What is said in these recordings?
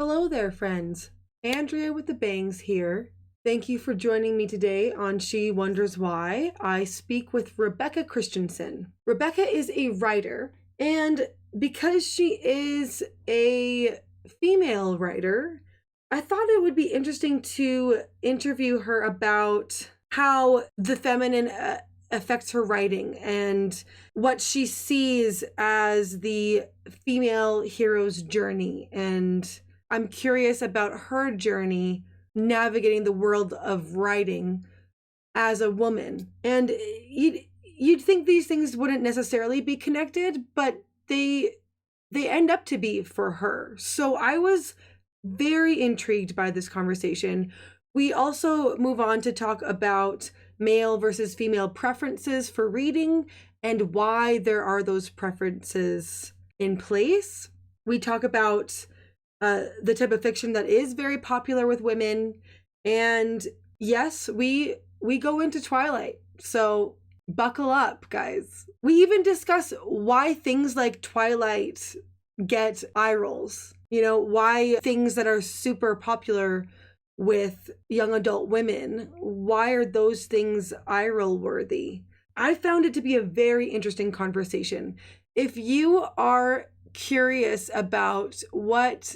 Hello there, friends. Andrea with the Bangs here. Thank you for joining me today on She Wonders Why. I speak with Rebecca Christiansen. Rebecca is a writer, and because she is a female writer, I thought it would be interesting to interview her about how the feminine affects her writing and what she sees as the female hero's journey. And I'm curious about her journey navigating the world of writing as a woman. And you'd think these things wouldn't necessarily be connected, but they end up to be for her. So I was very intrigued by this conversation. We also move on to talk about male versus female preferences for reading and why there are those preferences in place. We talk about the type of fiction that is very popular with women. And yes, we go into Twilight. So buckle up, guys. We even discuss why things like Twilight get eye rolls. You know, why things that are super popular with young adult women, why are those things eye roll worthy? I found it to be a very interesting conversation. If you are curious about what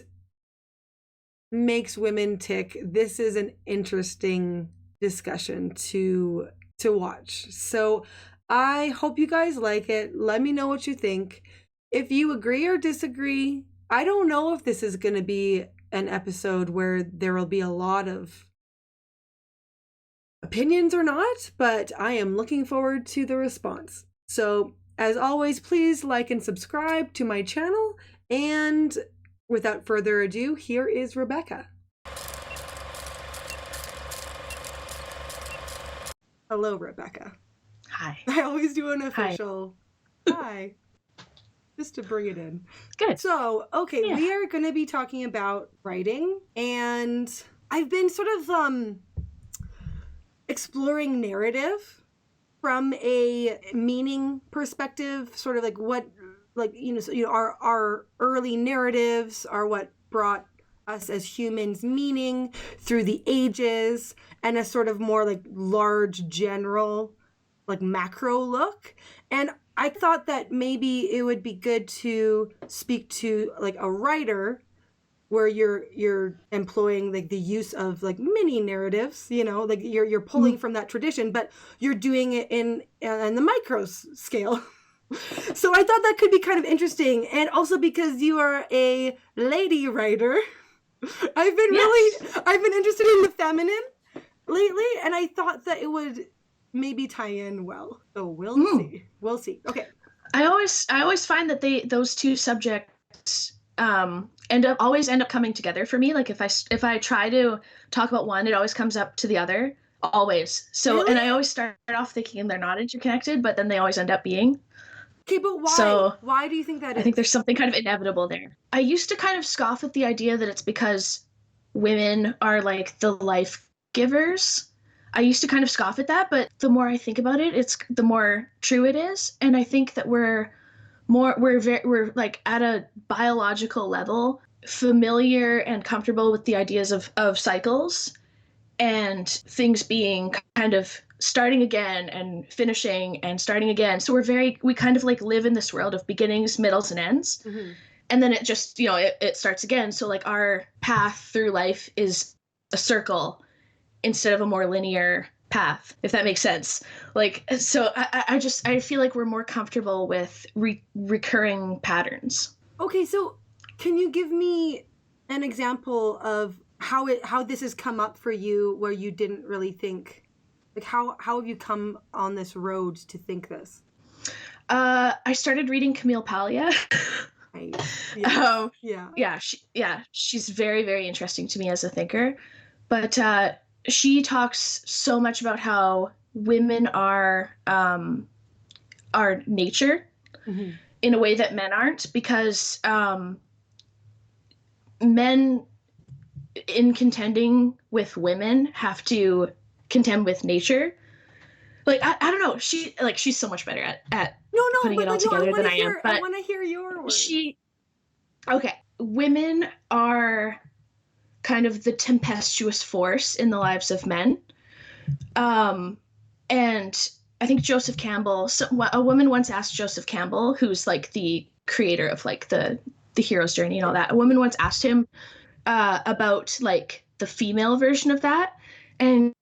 makes women tick, this is an interesting discussion to watch. So I hope you guys like it. Let me know what you think. If you agree or disagree, I don't know if this is going to be an episode where there will be a lot of opinions or not, but I am looking forward to the response. So as always, please like and subscribe to my channel, and without further ado, here is Rebecca. Hello, Rebecca. Hi. I always do an official hi, just to bring it in. Good. So, okay, yeah. We are going to be talking about writing, and I've been sort of exploring narrative from a meaning perspective, sort of like what, like, our early narratives are what brought us as humans meaning through the ages, and a sort of more like large general, like macro look. And I thought that maybe it would be good to speak to like a writer where you're employing like the use of like mini narratives, like you're pulling from that tradition, but you're doing it in the micro scale. So I thought that could be kind of interesting. And also because you are a lady writer, I've been interested in the feminine lately, and I thought that it would maybe tie in well. So we'll see. Okay. I always find that those two subjects always end up coming together for me. Like if I try to talk about one, it always comes up to the other, always. So really? And I always start off thinking they're not interconnected, but then they always end up being. Okay, but why? So why do you think that is? I think there's something kind of inevitable there. I used to kind of scoff at the idea that it's because women are like the life givers. I used to kind of scoff at that, but the more I think about it, it's the more true it is. And I think that we're like at a biological level familiar and comfortable with the ideas of cycles and things being kind of starting again and finishing and starting again. So we kind of like live in this world of beginnings, middles, and ends. Mm-hmm. And then it just, it starts again. So like our path through life is a circle instead of a more linear path, if that makes sense. Like, so I feel like we're more comfortable with recurring patterns. Okay, so can you give me an example of how this has come up for you where you didn't really think, like how have you come on this road to think this? I started reading Camille Paglia. Right. She's very, very interesting to me as a thinker, but she talks so much about how women are nature mm-hmm. in a way that men aren't, because men in contending with women have to contend with nature. Like I don't know, she's so much better at putting it all together than I am. But I want to hear your words. Women are kind of the tempestuous force in the lives of men. And I think Joseph Campbell, a woman once asked Joseph Campbell, who's like the creator of like the hero's journey and all that. A woman once asked him about like the female version of that, and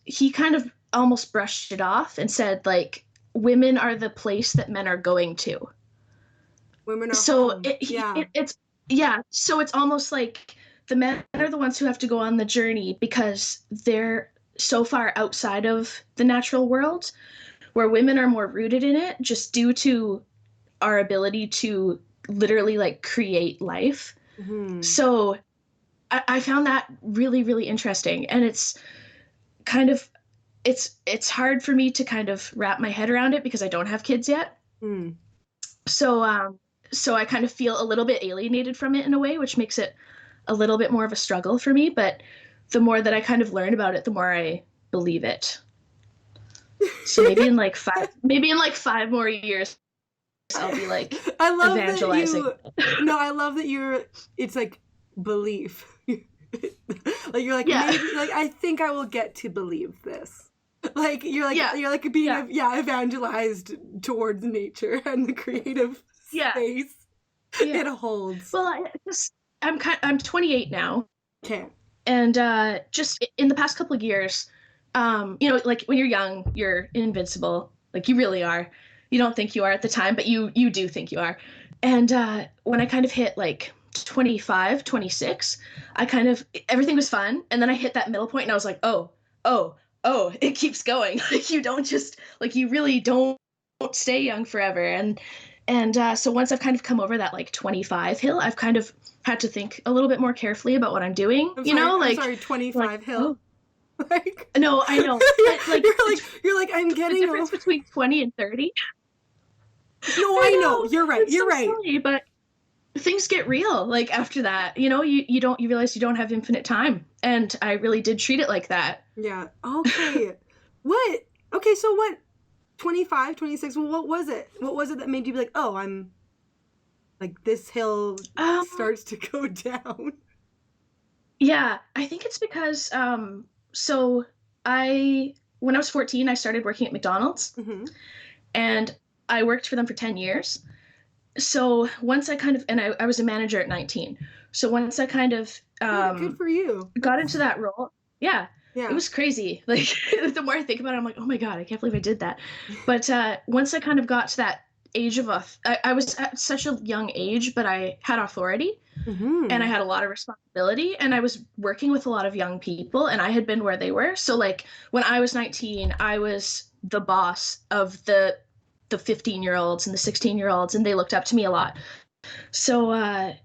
he kind of almost brushed it off and said like, women are the place that men are going to. Women are so home. So it's almost like the men are the ones who have to go on the journey because they're so far outside of the natural world, where women are more rooted in it just due to our ability to literally like create life. Mm-hmm. So I found that really, really interesting. And it's kind of, it's hard for me to kind of wrap my head around it because I don't have kids yet. Mm. So I kind of feel a little bit alienated from it in a way, which makes it a little bit more of a struggle for me. But the more that I kind of learn about it, the more I believe it. So maybe in like 5 more years, I'll be like I love evangelizing. I love that it's like belief. Like you're like, maybe, like I think I will get to believe this. Like you're like being evangelized towards nature and the creative space it holds. Well, I'm 28 now. Okay. And just in the past couple of years, like when you're young, you're invincible. Like you really are. You don't think you are at the time, but you do think you are. And when I kind of hit like 25, 26, everything was fun. And then I hit that middle point and I was like, oh, it keeps going. Like you don't just, like you really don't stay young forever. And so once I've kind of come over that like 25 hill, I've kind of had to think a little bit more carefully about what I'm doing. I'm 25 like, hill. Like no, I know. But, like you're like I'm getting the difference between 20 and 30. No, I know. You're right. You're right. Silly, but things get real. Like after that, you realize you don't have infinite time, and I really did treat it like that. Yeah. Okay. What? Okay. So what? 25, 26. Well, what was it? What was it that made you be like, oh, I'm like this hill starts to go down? Yeah, I think it's because so when I was 14, I started working at McDonald's, and I worked for them for 10 years. So once I kind of, and I was a manager at 19. So once I kind of good for you, got into that role, it was crazy. Like the more I think about it, I'm like, oh my God, I can't believe I did that. But once I kind of got to that age of I was at such a young age, but I had authority and I had a lot of responsibility, and I was working with a lot of young people, and I had been where they were. So like when I was 19, I was the boss of the 15-year-olds and the 16-year-olds, and they looked up to me a lot. So I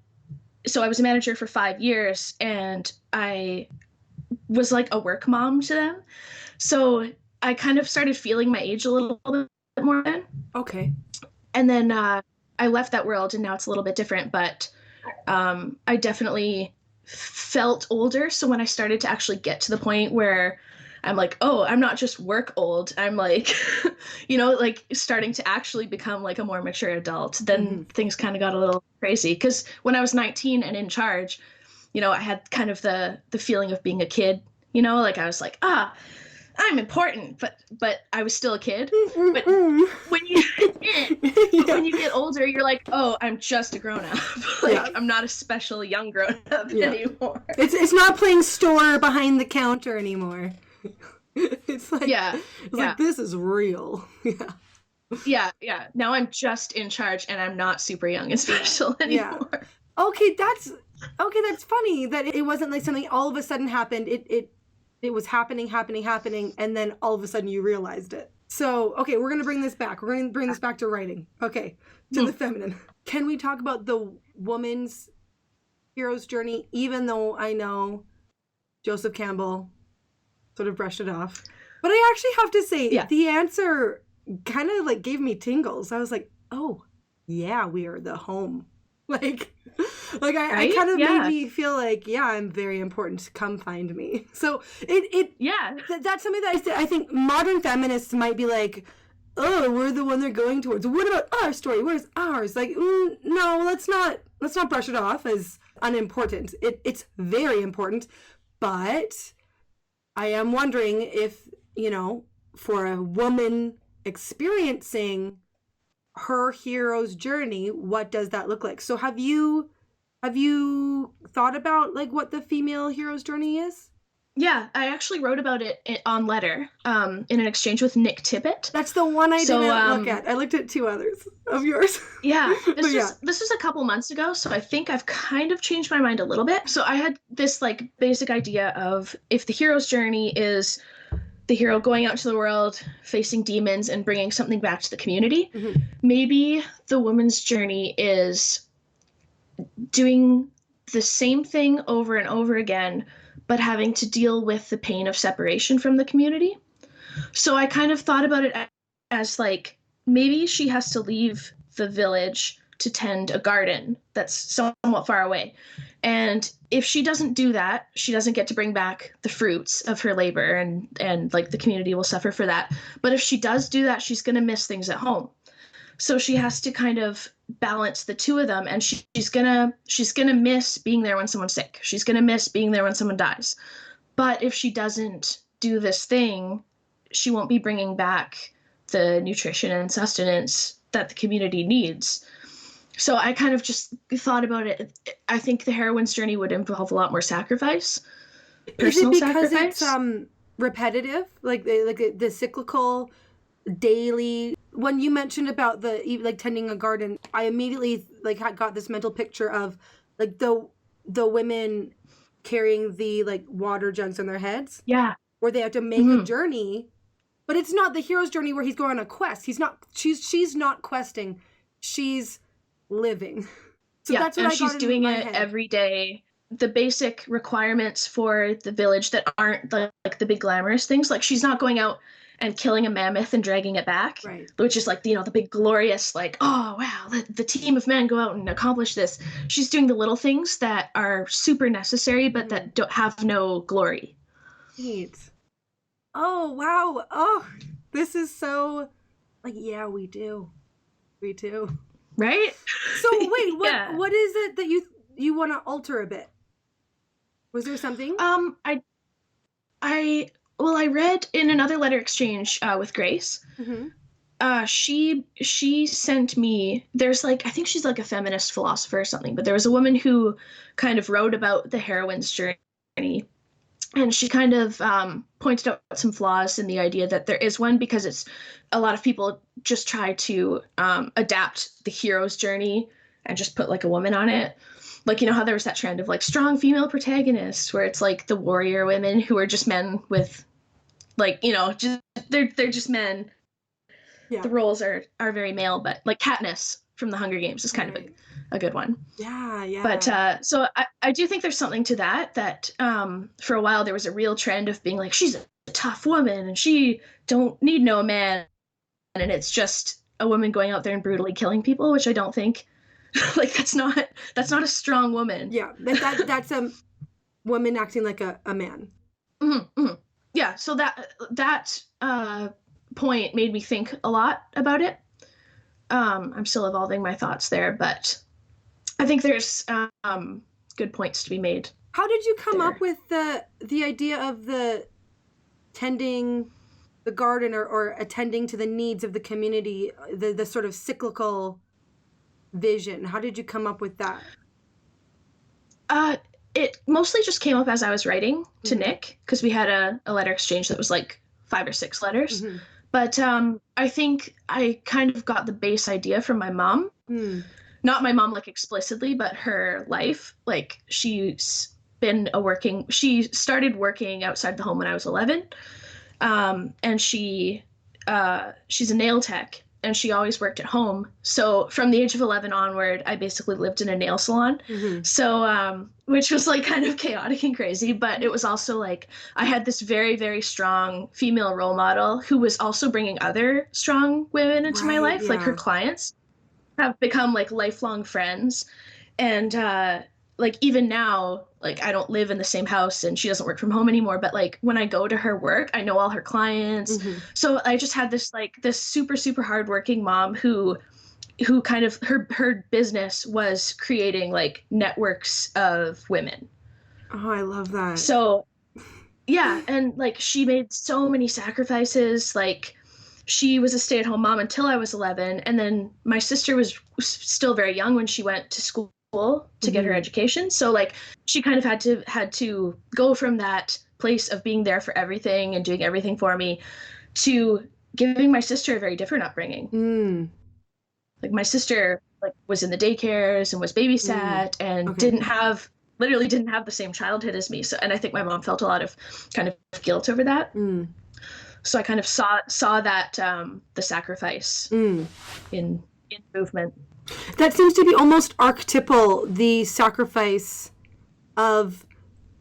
was a manager for 5 years, and I was like a work mom to them. So I kind of started feeling my age a little bit more then. Okay. And then I left that world, and now it's a little bit different, but I definitely felt older. So when I started to actually get to the point where I'm like, oh, I'm not just work old, I'm like, like starting to actually become like a more mature adult, then things kind of got a little crazy. Because when I was 19 and in charge, I had kind of the feeling of being a kid, like I was like, I'm important, but I was still a kid. But when you get older, you're like, oh, I'm just a grown up. Like I'm not a special young grown up anymore. It's not playing store behind the counter anymore. It's like like this is real. Yeah. Now I'm just in charge, and I'm not super young and special anymore. Okay, that's funny that it wasn't like something all of a sudden happened. It was happening, and then all of a sudden you realized it. So, okay, we're going to bring this back. We're going to bring this back to writing. Okay, to the feminine. Can we talk about the woman's hero's journey, even though I know Joseph Campbell sort of brushed it off? But I actually have to say, the answer kind of like gave me tingles. I was like, oh, yeah, we are the home. Like I kind of made me feel like, I'm very important. Come find me. So that's something that I think modern feminists might be like, oh, we're the one they're going towards. What about our story? Where's ours? Like, no, let's not let's not brush it off as unimportant. It's very important, but I am wondering if, for a woman experiencing her hero's journey, what does that look like? So have you thought about like what the female hero's journey is? Yeah, I actually wrote about it on Letter in an exchange with Nick Tippett. That's the one I didn't look at. I looked at 2 others of yours. Yeah, this was a couple months ago, so I think I've kind of changed my mind a little bit. So I had this like basic idea of if the hero's journey is the hero going out to the world, facing demons, and bringing something back to the community, maybe the woman's journey is doing the same thing over and over again, but having to deal with the pain of separation from the community. So I kind of thought about it as like, maybe she has to leave the village to tend a garden that's somewhat far away. And if she doesn't do that, she doesn't get to bring back the fruits of her labor, and like the community will suffer for that. But if she does do that, she's going to miss things at home. So she has to kind of balance the two of them, and she's gonna miss being there when someone's sick. She's gonna miss being there when someone dies. But if she doesn't do this thing, she won't be bringing back the nutrition and sustenance that the community needs. So I kind of just thought about it. I think the heroine's journey would involve a lot more sacrifice. Personal sacrifice. Is it because it's repetitive, like the cyclical daily? When you mentioned about the like tending a garden, I immediately like got this mental picture of like the women carrying the like water jugs on their heads. Yeah. Where they have to make a journey, but it's not the hero's journey where he's going on a quest. She's not questing. She's living. So that's what and I she's got doing in my it head. every day. The basic requirements for the village that aren't like the big glamorous things. Like she's not going out and killing a mammoth and dragging it back, right? Which is like, the big glorious, like, oh, wow, the team of men go out and accomplish this. She's doing the little things that are super necessary, but that don't have no glory. Neat. Oh, wow. Oh, this is so, like, yeah, we do. We do. Right? So wait, what is it that you want to alter a bit? Was there something? I read in another letter exchange with Grace. She sent me, there's like, I think she's like a feminist philosopher or something, but there was a woman who kind of wrote about the heroine's journey, and she kind of pointed out some flaws in the idea that there is one, because it's a lot of people just try to adapt the hero's journey and just put like a woman on it. Like, how there was that trend of like strong female protagonists where it's like the warrior women who are just men with like, just they're just men. Yeah. The roles are very male, but like Katniss from the Hunger Games is kind of a good one. Yeah, yeah. But so I do think there's something to that for a while there was a real trend of being like, she's a tough woman and she don't need no man, and it's just a woman going out there and brutally killing people, which I don't think like that's not a strong woman. Yeah, that's a woman acting like a man. Yeah, so that point made me think a lot about it. I'm still evolving my thoughts there, but I think there's good points to be made. How did you come up with the idea of the tending the garden or attending to the needs of the community, the sort of cyclical vision? How did you come up with that? It mostly just came up as I was writing to Nick, because we had a letter exchange that was like 5 or 6 letters. But I think I kind of got the base idea from my mom. Not my mom like explicitly, but her life. Like she started working outside the home when I was 11. And she's a nail tech, and she always worked at home. So from the age of 11 onward, I basically lived in a nail salon. So, which was like kind of chaotic and crazy, but it was also like, I had this very, very strong female role model who was also bringing other strong women into my life. Yeah. Like her clients have become like lifelong friends. And, like even now, like I don't live in the same house and she doesn't work from home anymore, but like when I go to her work, I know all her clients. So I just had this super, super hardworking mom who who kind of her business was creating like networks of women. Oh, I love that. So yeah, and like she made so many sacrifices. Like she was a stay-at-home mom until I was 11, and then my sister was still very young when she went to school to get her education. So like she kind of had to go from that place of being there for everything and doing everything for me to giving my sister a very different upbringing. Like my sister like was in the daycares and was babysat and literally didn't have the same childhood as me. So, and I think my mom felt a lot of kind of guilt over that. So I kind of saw that the sacrifice in movement. That seems to be almost archetypal, the sacrifice of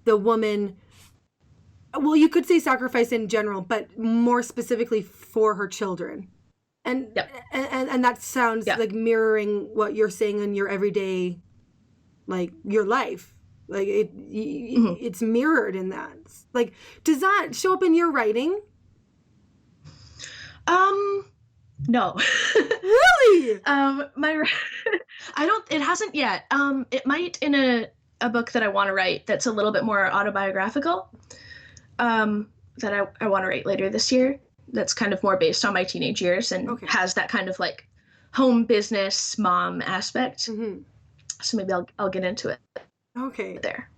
the woman. Well, you could say sacrifice in general, but more specifically for her children. And and that sounds like mirroring what you're saying in your everyday, like your life. Like it's mirrored in that. Like, does that show up in your writing? No. Really? It hasn't yet. It might in a book that I want to write that's a little bit more autobiographical. That I want to write later this year. That's kind of more based on my teenage years and has that kind of like home business mom aspect. So maybe I'll get into it. Okay. There.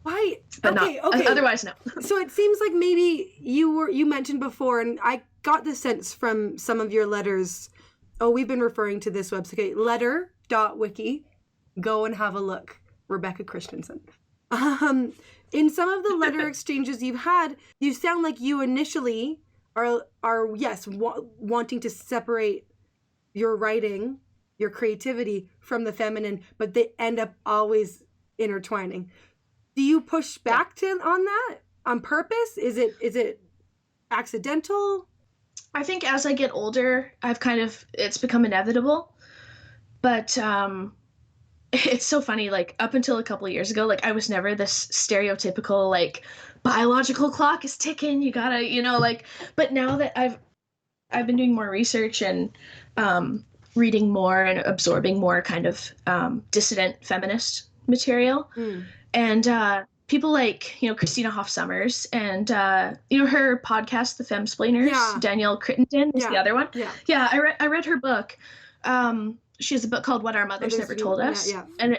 Why? But okay. Otherwise, no. So it seems like maybe you mentioned before, and I got the sense from some of your letters. Oh, we've been referring to this website. Okay, letter.wiki. Go and have a look. Rebecca Christiansen. In some of the letter exchanges you've had, you sound like you initially are wanting to separate your writing, your creativity from the feminine, but they end up always intertwining. Do you push back on that on purpose? Is it accidental? I think as I get older, it's become inevitable. But it's so funny, like up until a couple of years ago, like I was never this stereotypical like biological clock is ticking, you gotta, like, but now that I've been doing more research and reading more and absorbing more kind of dissident feminist material, and people like Christina Hoff Sommers and her podcast The Femsplainers, Danielle Crittenden is the other one. I read her book. She has a book called What Our Mothers Never Told Us, and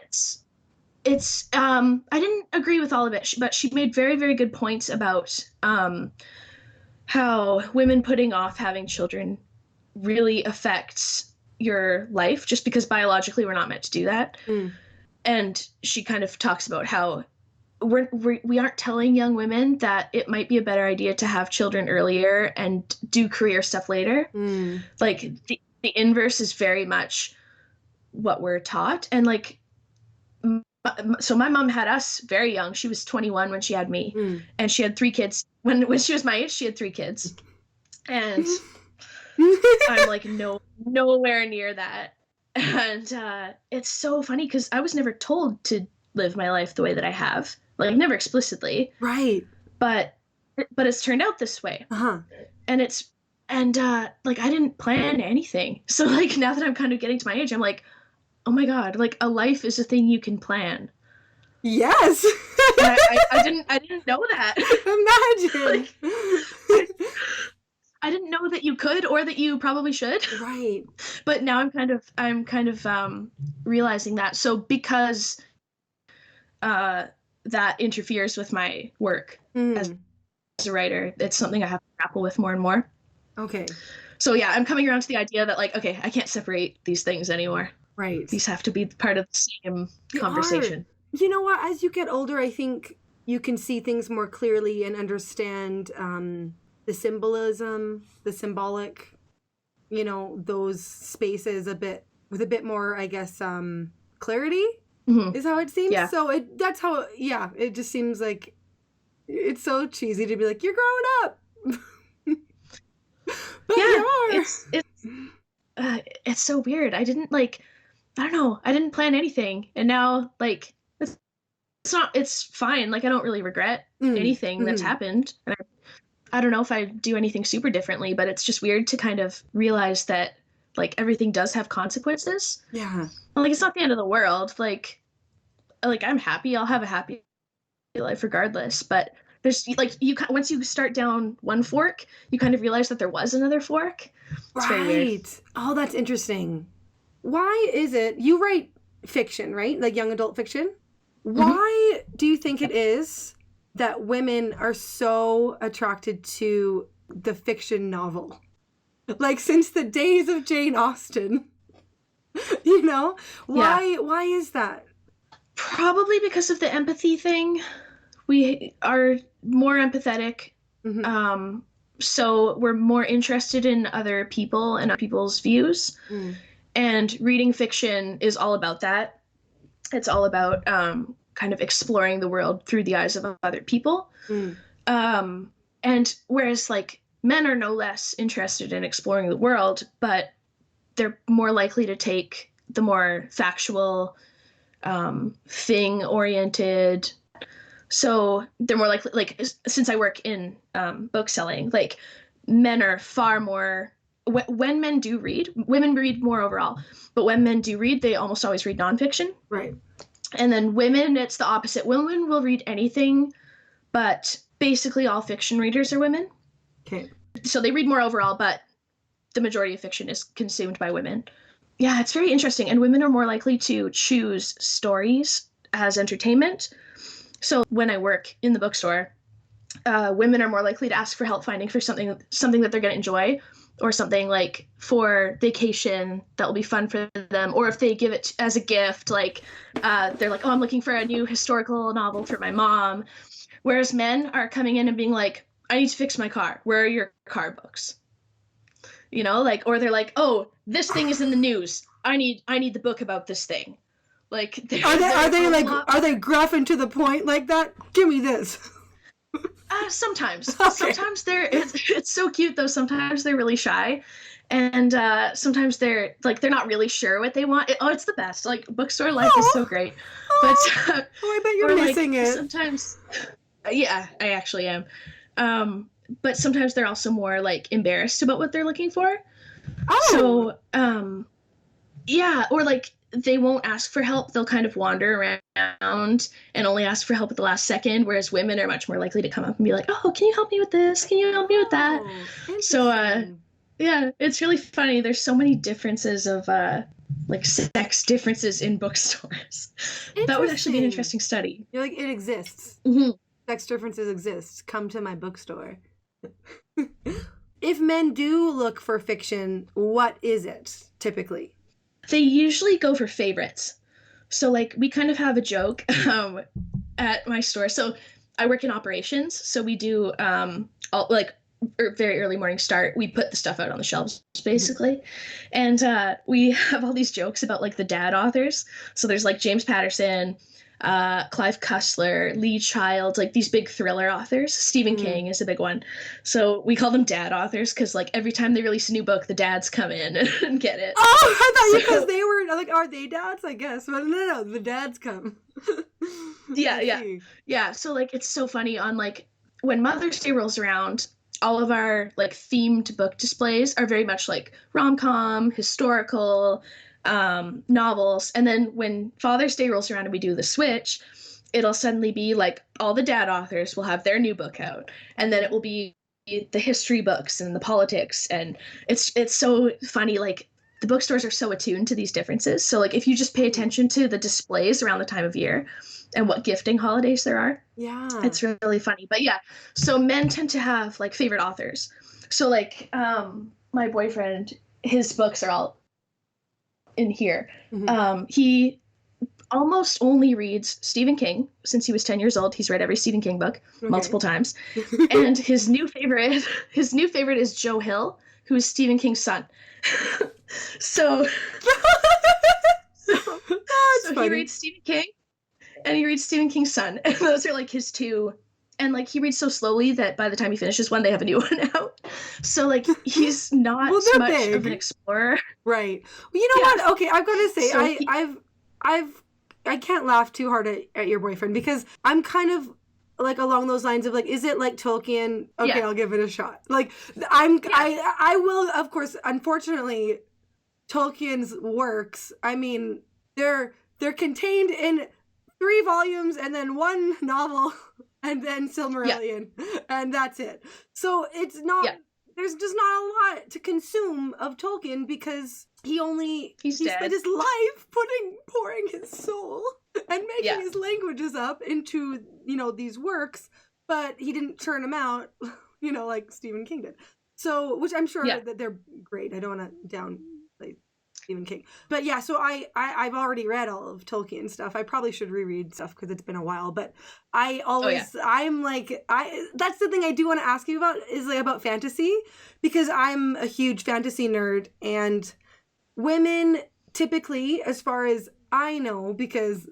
it's I didn't agree with all of it, but she made very, very good points about how women putting off having children really affects your life, just because biologically we're not meant to do that. And she kind of talks about how we aren't telling young women that it might be a better idea to have children earlier and do career stuff later. Like the inverse is very much what we're taught. And like, so my mom had us very young. She was 21 when she had me, and she had 3 kids. When she was my age, she had 3 kids, and I'm like nowhere near that. And it's so funny because I was never told to live my life the way that I have, like never explicitly, right? But it's turned out this way, and like I didn't plan anything. So like now that I'm kind of getting to my age, I'm like, oh my God, like a life is a thing you can plan. Yes. I didn't know that. Imagine. I didn't know that you could, or that you probably should. Right. But now I'm kind of realizing that. So because that interferes with my work as a writer, it's something I have to grapple with more and more. Okay. So yeah, I'm coming around to the idea that like, okay, I can't separate these things anymore. Right. These have to be part of the same conversation. You know what? As you get older, I think you can see things more clearly and understand the symbolism, the symbolic, those spaces with a bit more, I guess, clarity is how it seems. Yeah. So that's how, it just seems like it's so cheesy to be like, you're growing up. But you are. It's so weird. I don't know. I didn't plan anything. And now like, it's fine. Like I don't really regret anything that's happened. And I don't know if I do anything super differently, but it's just weird to kind of realize that like everything does have consequences. Yeah. Like it's not the end of the world. Like I'm happy. I'll have a happy life regardless. But there's like once you start down one fork, you kind of realize that there was another fork. It's very weird. Right. Oh, that's interesting. Why is it you write fiction, right? Like young adult fiction? Why do you think it is that women are so attracted to the fiction novel? Like since the days of Jane Austen. You know? Why is that? Probably because of the empathy thing. We are more empathetic. So we're more interested in other people and other people's views. And reading fiction is all about that. It's all about kind of exploring the world through the eyes of other people. And whereas like men are no less interested in exploring the world, but they're more likely to take the more factual, thing-oriented. So they're more likely, like, since I work in bookselling, like men are far more, when men do read, women read more overall, but when men do read, they almost always read nonfiction. Right. And then women, it's the opposite. Women will read anything, but basically all fiction readers are women. Okay. So they read more overall, but the majority of fiction is consumed by women. Yeah, it's very interesting. And women are more likely to choose stories as entertainment. So when I work in the bookstore, women are more likely to ask for help finding for something that they're going to enjoy, or something like for vacation that will be fun for them. Or if they give it as a gift, like they're like, oh, I'm looking for a new historical novel for my mom. Whereas men are coming in and being like, I need to fix my car. Where are your car books? You know, like, or they're like, oh, this thing is in the news. I need the book about this thing. Like, are they gruff and to the point like that? Give me this. Sometimes. Okay. Sometimes it's so cute though. Sometimes they're really shy, and sometimes they're not really sure what they want. It's the best. Like bookstore life is so great. But I bet you're missing it. Sometimes, yeah, I actually am. But sometimes they're also more like embarrassed about what they're looking for. So, yeah, or like they won't ask for help. They'll kind of wander around and only ask for help at the last second, whereas women are much more likely to come up and be like, oh, can you help me with this? Can you help me with that? So, yeah, it's really funny. There's so many differences of like sex differences in bookstores. That would actually be an interesting study. You're like, it exists. Sex differences exist. Come to my bookstore. If men do look for fiction, what is it typically? They usually go for favorites. So like we kind of have a joke at my store. So I work in operations. So we do very early morning start. We put the stuff out on the shelves basically. And we have all these jokes about like the dad authors. So there's like James Patterson, Clive Cussler, Lee Child, like these big thriller authors. Stephen King is a big one. So we call them dad authors because like every time they release a new book, the dads come in and get it. Oh, I thought because they were like, are they dads? I guess. But no, the dads come. Yeah. So like it's so funny on like when Mother's Day rolls around, all of our like themed book displays are very much like rom-com, historical, novels. And then when Father's Day rolls around and we do the switch, it'll suddenly be like all the dad authors will have their new book out, and then it will be the history books and the politics. And it's so funny. Like the bookstores are so attuned to these differences. So like if you just pay attention to the displays around the time of year and what gifting holidays there are, it's really funny. But yeah, so men tend to have like favorite authors. So like my boyfriend, his books are all in here. He almost only reads Stephen King. Since he was 10 years old, he's read every Stephen King book multiple times. And his new favorite is Joe Hill, who is Stephen King's son. So he reads Stephen King and he reads Stephen King's son. And those are like his two. And like he reads so slowly that by the time he finishes one, they have a new one out. So like he's not much of an explorer. Right. Well, you know what? Okay, I've got to say, so I can't laugh too hard at your boyfriend, because I'm kind of like along those lines of like, is it like Tolkien? Okay, I'll give it a shot. Like I will, of course, unfortunately, Tolkien's works, I mean, they're contained in 3 volumes and then 1 novel and then Silmarillion, and that's it. So it's not, there's just not a lot to consume of Tolkien because he spent his life pouring his soul and making his languages up into, these works, but he didn't churn them out, like Stephen King did. So, which I'm sure that they're great. I don't want to downplay Stephen King. But yeah, so I've already read all of Tolkien stuff. I probably should reread stuff because it's been a while, but I'm like, that's the thing I do want to ask you about is like about fantasy, because I'm a huge fantasy nerd, and women typically, as far as I know, because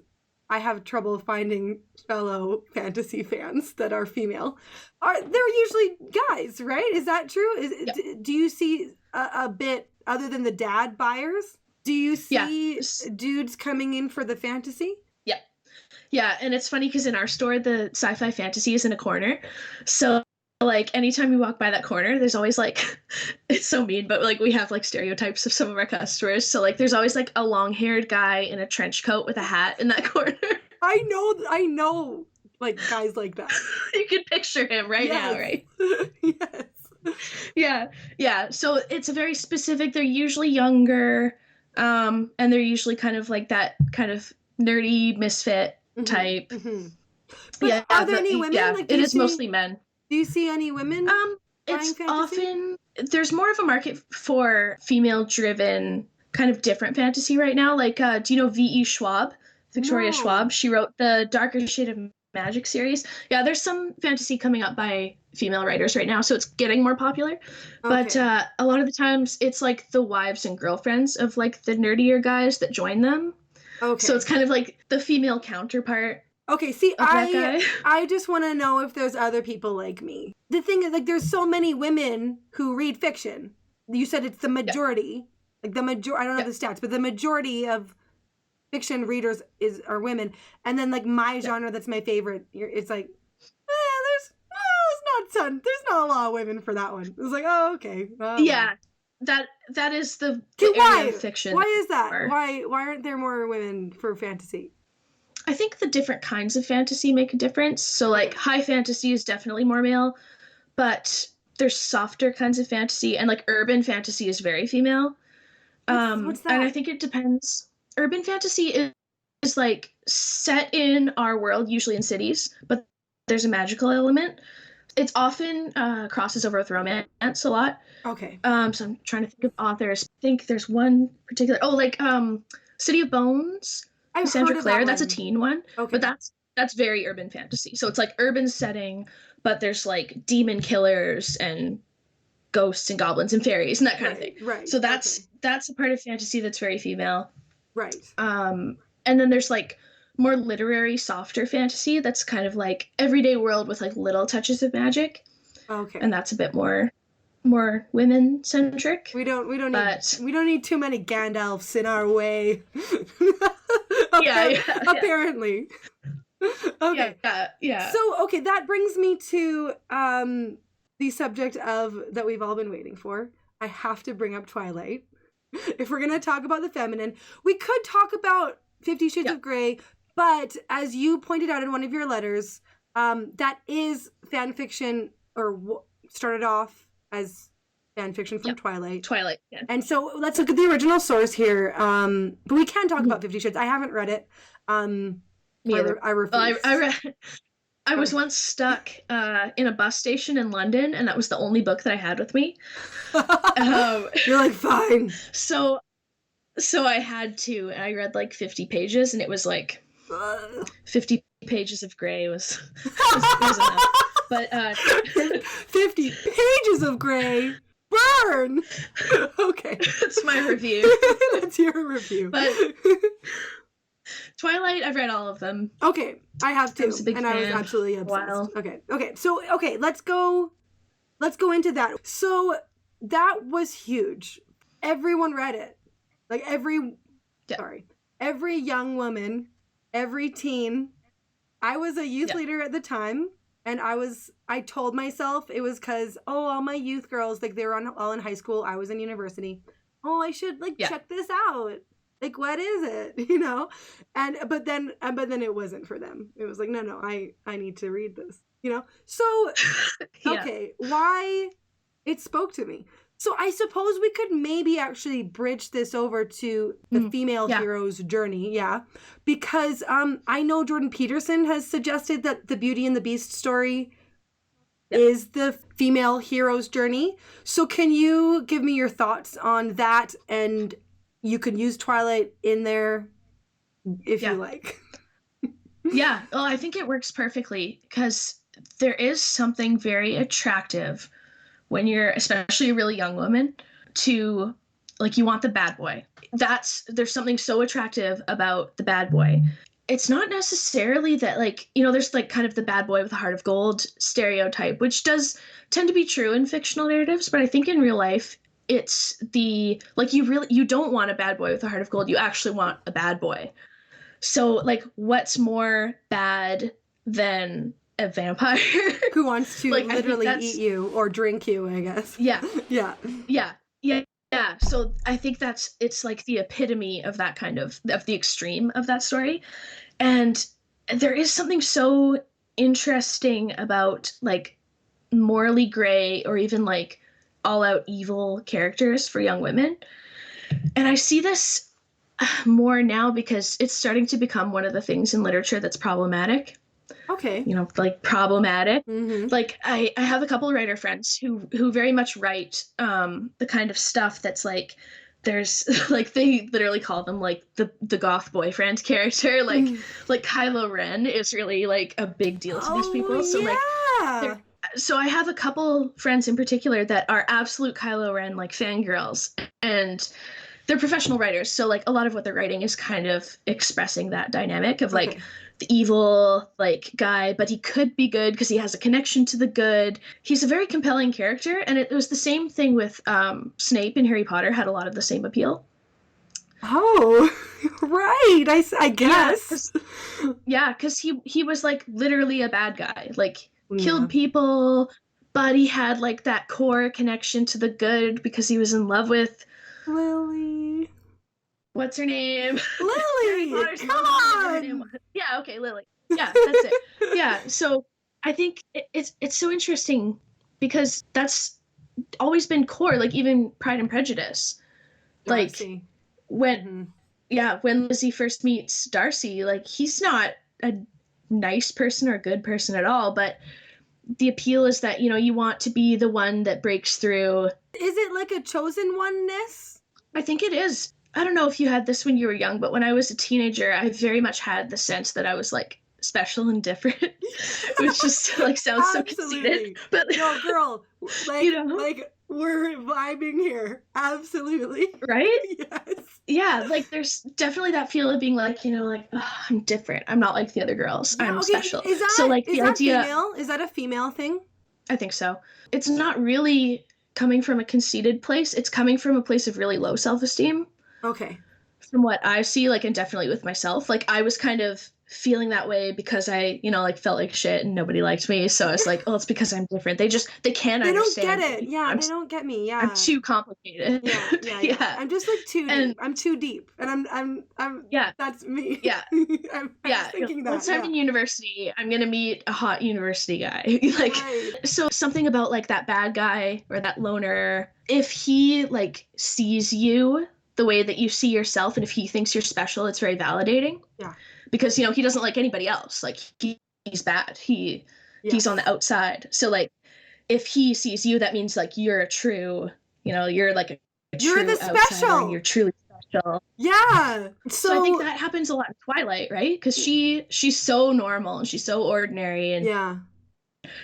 I have trouble finding fellow fantasy fans that are female, they're usually guys, right? Is that true? Do you see a bit, other than the dad buyers, do you see dudes coming in for the fantasy? Yeah, and it's funny because in our store, the sci-fi fantasy is in a corner. So, like, anytime you walk by that corner, there's always, like, it's so mean, but, like, we have, like, stereotypes of some of our customers. So, like, there's always, like, a long-haired guy in a trench coat with a hat in that corner. I know, like, guys like that. You can picture him now, right? Yes. Yeah. So it's a very specific, they're usually younger, and they're usually kind of like that kind of nerdy misfit type. Mm-hmm. But are there any women? Yeah, it is mostly men. Do you see any women? It's often, there's more of a market for female-driven kind of different fantasy right now. Like, do you know V.E. Schwab? Victoria Schwab. She wrote the Darker Shade of Magic series. Yeah, there's some fantasy coming up by female writers right now, so it's getting more popular. Okay. But a lot of the times it's like the wives and girlfriends of like the nerdier guys that join them. Okay. So it's kind of like the female counterpart. Okay, see, I just want to know if there's other people like me. The thing is, like, there's so many women who read fiction. You said it's the majority. Like, the majority, I don't know the stats, but the majority of fiction readers are women. And then, like, my genre that's my favorite, it's like, there's not a lot of women for that one. It was like, oh, okay. That is the area of fiction. Why is that? Why aren't there more women for fantasy? I think the different kinds of fantasy make a difference. So, like, high fantasy is definitely more male, but there's softer kinds of fantasy, and, like, urban fantasy is very female. What's that? And I think it depends. Urban fantasy is like set in our world, usually in cities, but there's a magical element. It's often crosses over with romance a lot. Okay. So I'm trying to think of authors. I think there's one particular. City of Bones. Sandra Clare. That's a teen one. Okay. But that's very urban fantasy. So it's like urban setting, but there's like demon killers and ghosts and goblins and fairies and that kind of thing. Right. So that's a part of fantasy that's very female. Right. And then there's like more literary, softer fantasy that's kind of like everyday world with like little touches of magic. Okay. And that's a bit more women centric. We don't need too many Gandalfs in our way. Apparently. Okay. Yeah. So that brings me to the subject that we've all been waiting for. I have to bring up Twilight. If we're going to talk about the feminine, we could talk about 50 Shades of Grey, but as you pointed out in one of your letters, that is fan fiction, or started off as fan fiction from Twilight. Yeah. And so let's look at the original source here. But we can talk about 50 Shades. I haven't read it. Me either. I refuse. I was once stuck in a bus station in London, and that was the only book that I had with me. You're like, fine. So I had to, and I read like 50 pages, and it was like 50 pages of Grey was enough. But 50 pages of Grey. Burn! Okay. That's my review. That's your review. But Twilight, I've read all of them. Okay, I have too, and I was absolutely obsessed. Wow. Okay. So, let's go into that. So, that was huge. Everyone read it. Like, every young woman, every teen. I was a youth leader at the time, and I told myself it was because, all my youth girls, like, they were all in high school, I was in university. oh, I should like Yeah. check this out. Like, what is it? You know? But then it wasn't for them. It was like, no, I need to read this. You know? So Yeah. okay, why it spoke to me. So I suppose we could maybe actually bridge this over to the female hero's journey, because I know Jordan Peterson has suggested that the Beauty and the Beast story is the female hero's journey. So can you give me your thoughts on that? And you could use Twilight in there if you like. Yeah, well, I think it works perfectly because there is something very attractive when you're especially a really young woman to, like, you want the bad boy. There's something so attractive about the bad boy. It's not necessarily that, like, you know, there's like kind of the bad boy with a heart of gold stereotype, which does tend to be true in fictional narratives, but I think in real life it's the, like, you don't want a bad boy with a heart of gold, you actually want a bad boy. So, like, what's more bad than a vampire who wants to like, literally eat you or drink you, I guess. Yeah. Yeah. So I think it's like the epitome of that kind of the extreme of that story. And there is something so interesting about, like, morally gray or even like all out evil characters for young women. And I see this more now because it's starting to become one of the things in literature that's problematic. Okay. You know, like, problematic. Mm-hmm. Like, I have a couple of writer friends who very much write the kind of stuff that's like, there's like, they literally call them like the goth boyfriend character. Like Kylo Ren is really like a big deal to these people. So like, so I have a couple friends in particular that are absolute Kylo Ren like fangirls, and they're professional writers. So like a lot of what they're writing is kind of expressing that dynamic of like the evil like guy, but he could be good because he has a connection to the good. He's a very compelling character, and it was the same thing with Snape in Harry Potter had a lot of the same appeal. Oh, right. I guess. Yeah, because he was like literally a bad guy, like killed people, but he had like that core connection to the good because he was in love with Lily. What's her name? Lily. Come on. Yeah. Okay, Lily. Yeah, that's it. Yeah. So I think it's so interesting because that's always been core. Like even Pride and Prejudice, like when Lizzie first meets Darcy, like he's not a nice person or a good person at all, but the appeal is that, you know, you want to be the one that breaks through. Is it like a chosen oneness? I think it is. I don't know if you had this when you were young, but when I was a teenager, I very much had the sense that I was like special and different, which just like sounds so conceited. But no, girl, like, you know, like we're vibing here. Absolutely. Right? Yes. Yeah, like there's definitely that feel of being like, you know, like, oh, I'm different. I'm not like the other girls. Yeah, I'm special. Is that, so like is the that idea, female? Is that a female thing? I think so. It's not really coming from a conceited place. It's coming from a place of really low self-esteem. Okay. From what I see, like, and definitely with myself, like I was kind of feeling that way because I, you know, like felt like shit and nobody liked me. So I was like, oh, it's because I'm different. They can't understand. They don't get it. Yeah, they don't get me. Yeah. I'm too complicated. Yeah. I'm just like too deep. I'm too deep. And I'm that's me. Yeah. I'm thinking that. Once I'm in university, I'm gonna meet a hot university guy. Like so something about like that bad guy or that loner, if he like sees you the way that you see yourself, and if he thinks you're special, it's very validating. Yeah. Because, you know, he doesn't like anybody else. Like he's bad. He's on the outside. So like if he sees you, that means like you're a true, you know, you're like you're the special. You're truly special. Yeah. So I think that happens a lot in Twilight, right? Because she's so normal and she's so ordinary and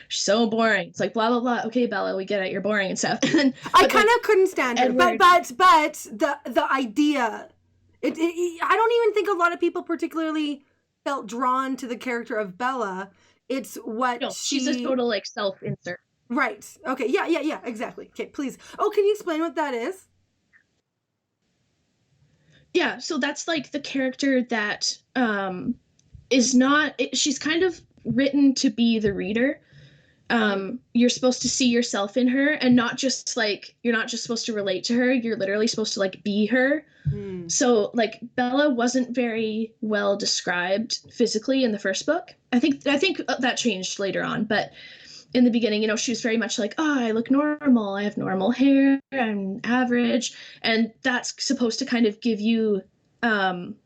she's so boring. It's like blah blah blah. Okay, Bella, we get it. You're boring and stuff. And then, I kind of couldn't stand it, but the idea. I don't even think a lot of people particularly felt drawn to the character of Bella. It's what she's a total like self-insert. Right. Okay. Yeah. Exactly. Okay. Please. Oh, can you explain what that is? Yeah. So that's like the character that is not. She's kind of written to be the reader. You're supposed to see yourself in her, and not just like, you're not just supposed to relate to her, you're literally supposed to like be her. So like Bella wasn't very well described physically in the first book. I think that changed later on, but in the beginning, you know, she was very much like, oh, I look normal, I have normal hair, I'm average, and that's supposed to kind of give you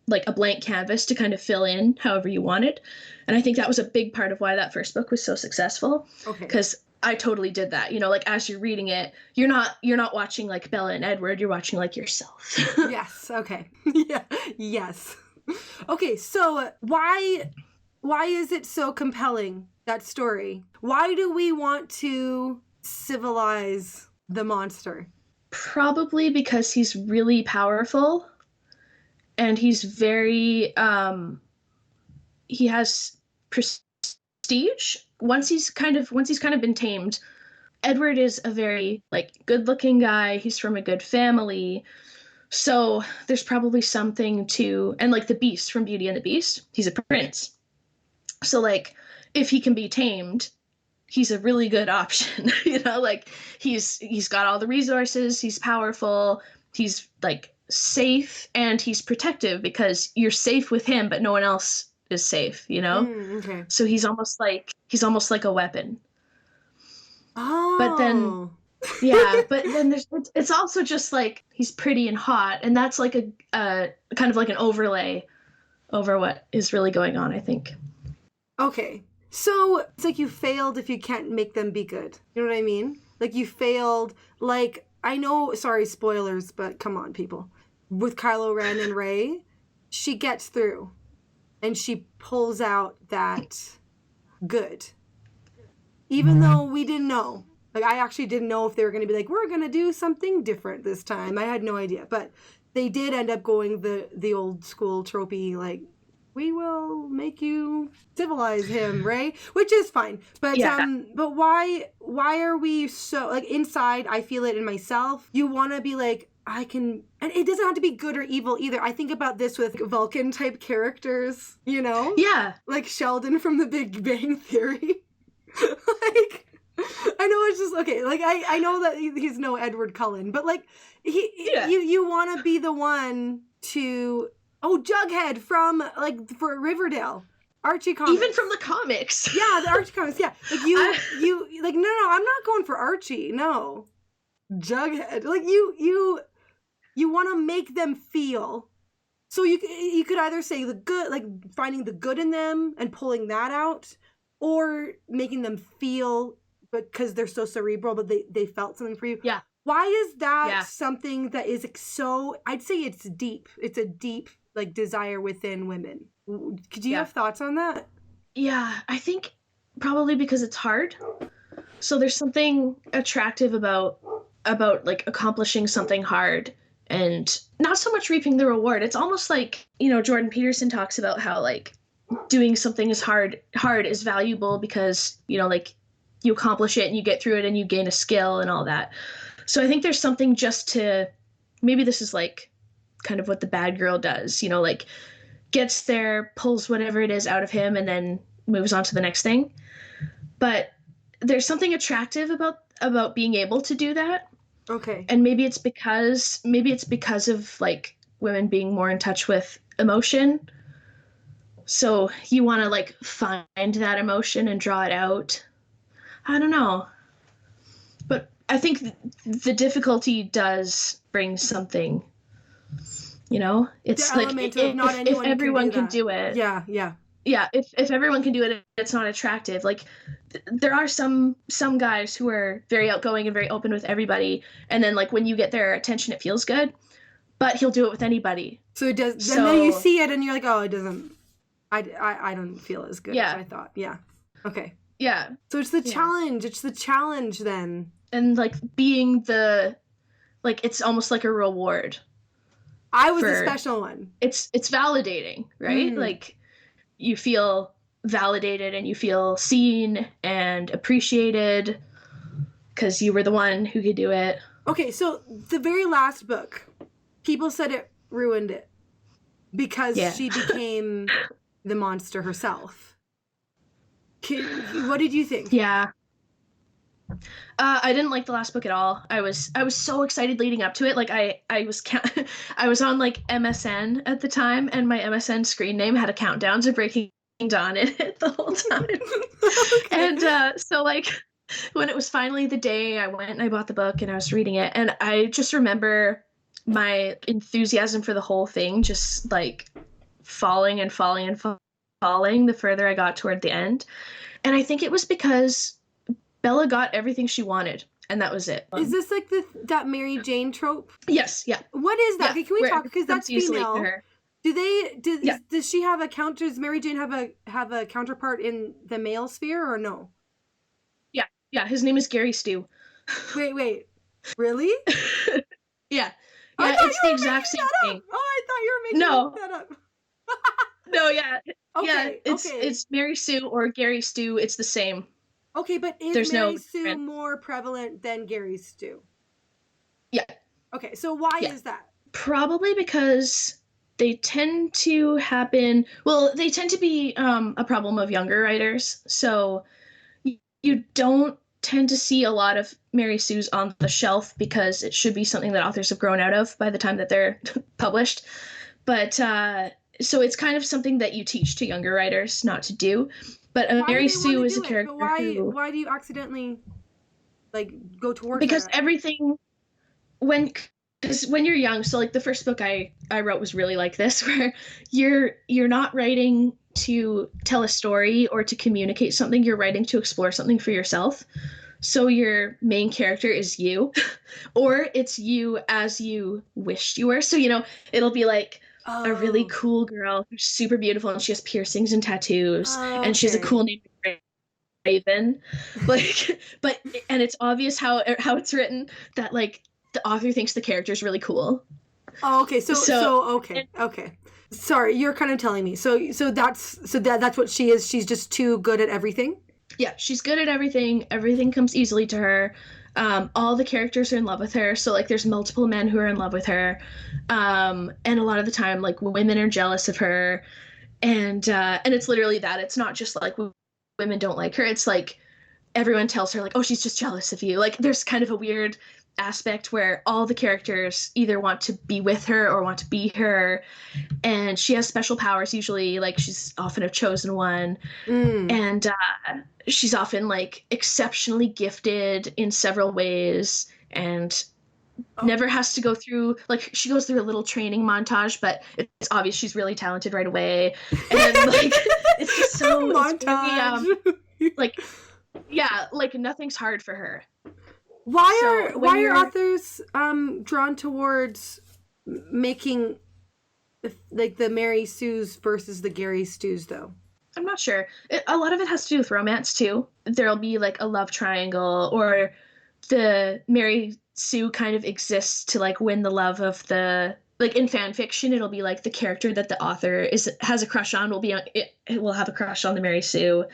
like a blank canvas to kind of fill in however you want it. And I think that was a big part of why that first book was so successful. Okay. Because I totally did that. You know, like as you're reading it, you're not watching like Bella and Edward, you're watching like yourself. Yes. Okay. Yeah. Yes. Okay. So why is it so compelling, that story? Why do we want to civilize the monster? Probably because he's really powerful, and he's very he has prestige. Once he's kind of been tamed, Edward is a very like good-looking guy. He's from a good family. So there's probably something to, and like the Beast from Beauty and the Beast, he's a prince. So like if he can be tamed, he's a really good option. You know, like he's got all the resources, he's powerful, he's like safe, and he's protective because you're safe with him, but no one else is safe, you know? Okay. So he's almost like a weapon. Oh. But then yeah, but then it's also just like he's pretty and hot, and that's like a kind of like an overlay over what is really going on, I think. Okay. So it's like you failed if you can't make them be good. You know what I mean? Like you failed, like, I know, sorry, spoilers, but come on, people. With Kylo Ren and Rey, she gets through and she pulls out that good. Even though we didn't know. Like, I actually didn't know if they were going to be like, we're going to do something different this time. I had no idea. But they did end up going the old school tropey, like, we will make you civilize him, Rey, which is fine. But yeah. But why are we so, like, inside, I feel it in myself. You want to be like, I can, and it doesn't have to be good or evil either. I think about this with Vulcan type characters, you know? Yeah. Like Sheldon from The Big Bang Theory. Like, I know it's just, okay, like, I know that he's no Edward Cullen, but like, you want to be the one to, Jughead from, like, for Riverdale. Archie comics. Even from the comics. Yeah, the Archie comics, yeah. Like, you, like, no, I'm not going for Archie, no. Jughead. Like, you want to make them feel. So you could either say the good, like, finding the good in them and pulling that out, or making them feel, because they're so cerebral, but they felt something for you. Yeah. Why is that something that is so, I'd say it's deep. It's a deep, like, desire within women. Could you have thoughts on that? Yeah, I think probably because it's hard. So there's something attractive about like accomplishing something hard and not so much reaping the reward. It's almost like, you know, Jordan Peterson talks about how like doing something is hard is valuable because, you know, like you accomplish it and you get through it and you gain a skill and all that. So I think there's something just to, maybe this is like kind of what the bad girl does, you know, like gets there, pulls whatever it is out of him and then moves on to the next thing. But there's something attractive about being able to do that. Okay. And maybe it's because of like women being more in touch with emotion. So you want to like find that emotion and draw it out. I don't know. But I think the difficulty does bring something, you know? It's the like if everyone can do it. Yeah. Yeah, if everyone can do it, it's not attractive. Like there are some guys who are very outgoing and very open with everybody, and then like when you get their attention, it feels good. But he'll do it with anybody. So it does. So, then you see it, and you're like, oh, it doesn't. I don't feel as good as I thought. Yeah. Okay. Yeah. So it's the challenge. It's the challenge then. And like being it's almost like a reward. I was the special one. It's validating, right? Like you feel validated and you feel seen and appreciated because you were the one who could do it. Okay, so the very last book, people said it ruined it because she became the monster herself. What did you think? Yeah. I didn't like the last book at all. I was so excited leading up to it. Like I was I was on like MSN at the time, and my MSN screen name had a countdown to Breaking Dawn in it the whole time. Okay. And so like when it was finally the day, I went and I bought the book and I was reading it, and I just remember my enthusiasm for the whole thing just like falling and falling and falling the further I got toward the end. And I think it was because Bella got everything she wanted, and that was it. Is this like that Mary Jane trope? Yes, yeah. What is that? Yeah, Okay, can we where talk? Because that's everything's easily female. to her. Does she have a counter? Does Mary Jane have a counterpart in the male sphere or no? Yeah, his name is Gary Stew. Wait. Really? Yeah. I Yeah, thought it's you the were exact making same that thing. up. Oh, I thought you were No. making that up. No, yeah. Yeah, Okay, it's Mary Sue or Gary Stew. It's the same. Okay, but is There's Mary no Sue difference. more prevalent than Gary Stew? Yeah. Okay, so why Yeah. is that? Probably because they tend to happen, well, they tend to be a problem of younger writers. So you don't tend to see a lot of Mary Sue's on the shelf because it should be something that authors have grown out of by the time that they're published. But so it's kind of something that you teach to younger writers not to do. But Mary Sue is a character who, why do you accidentally like go towards because that? everything when because when you're young, so like the first book I wrote was really like this, where you're not writing to tell a story or to communicate something, you're writing to explore something for yourself. So your main character is you, or it's you as you wished you were. So it'll be like a really cool girl who's super beautiful and she has piercings and tattoos, and she has a cool name, Raven. Like, and it's obvious how it's written that like the author thinks the character is really cool. Oh, okay. Okay. Sorry, you're kind of telling me. So that's what she is. She's just too good at everything. Yeah, she's good at everything. Everything comes easily to her. All the characters are in love with her. So like there's multiple men who are in love with her. And a lot of the time like women are jealous of her. And it's literally that. It's not just like women don't like her. It's like everyone tells her like, oh, she's just jealous of you. Like there's kind of a weird aspect where all the characters either want to be with her or want to be her, and she has special powers usually, like she's often a chosen one. And she's often like exceptionally gifted in several ways, and never has to go through, like she goes through a little training montage, but it's obvious she's really talented right away. And like it's just so montage. Like yeah, like nothing's hard for her. Why are authors drawn towards making like the Mary Sues versus the Gary Stews though? I'm not sure. A lot of it has to do with romance too. There'll be like a love triangle, or the Mary Sue kind of exists to like win the love of the, like in fan fiction it'll be like the character that the author has a crush on it will have a crush on the Mary Sue.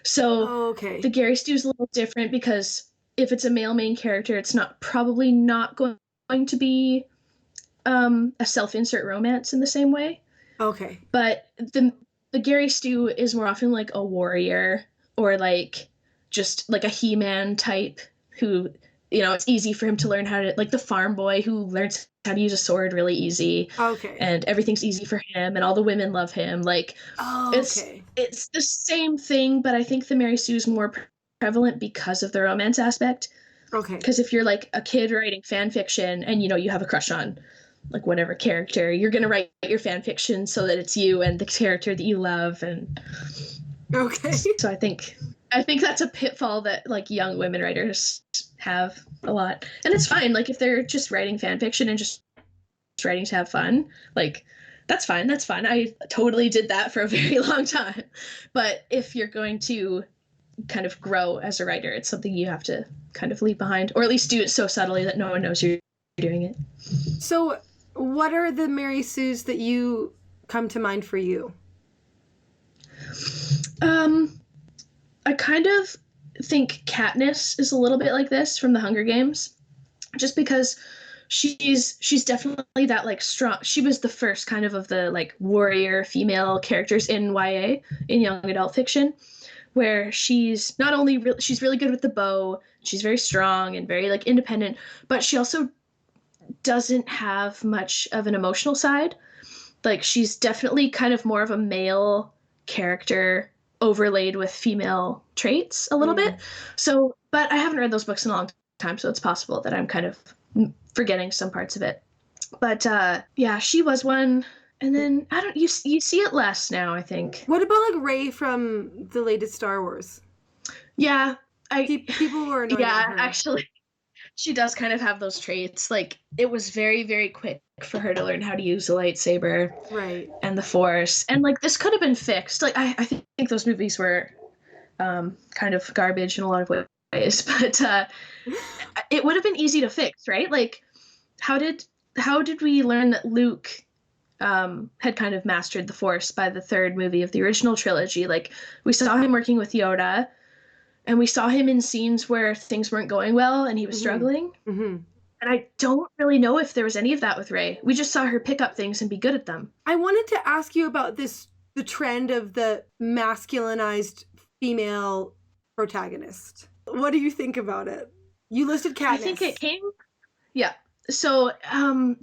So the Gary Stew is a little different because if it's a male main character, it's probably not going to be a self-insert romance in the same way. Okay. But the Gary Stew is more often like a warrior, or like just like a He-Man type who, it's easy for him to learn how to, like the farm boy who learns how to use a sword really easy. Okay. And everything's easy for him, and all the women love him. Like, it's the same thing, but I think the Mary Sue is more prevalent because of the romance aspect. Okay. Because if you're like a kid writing fan fiction and you have a crush on like whatever character, you're gonna write your fan fiction so that it's you and the character that you love. And so I think that's a pitfall that like young women writers have a lot. And it's fine, like if they're just writing fan fiction and just writing to have fun, like that's fine. I totally did that for a very long time. But if you're going to kind of grow as a writer, it's something you have to kind of leave behind, or at least do it so subtly that no one knows you're doing it. So what are the Mary Sues that you come to mind for you? I kind of think Katniss is a little bit like this from the Hunger Games, just because she's definitely that like strong. She was the first kind of the like warrior female characters in YA, in young adult fiction. where she's not only she's really good with the bow, she's very strong and very like independent, but she also doesn't have much of an emotional side. Like she's definitely kind of more of a male character overlaid with female traits a little bit. So, but I haven't read those books in a long time, so it's possible that I'm kind of forgetting some parts of it. But yeah, she was one. And then I don't you see it less now, I think. What about like Rey from the latest Star Wars? Yeah, people were annoyed yeah, at her. actually she does kind of have those traits. Like it was very, very quick for her to learn how to use a lightsaber, right, and the Force. And like this could have been fixed. Like I think those movies were kind of garbage in a lot of ways, but it would have been easy to fix, right? Like how did we learn that Luke had kind of mastered the Force by the third movie of the original trilogy? Like we saw him working with Yoda, and we saw him in scenes where things weren't going well and he was struggling. And I don't really know if there was any of that with Rey. We just saw her pick up things and be good at them. I wanted to ask you about the trend of the masculinized female protagonist. What do you think about it? You listed Katniss. I think it came, yeah. So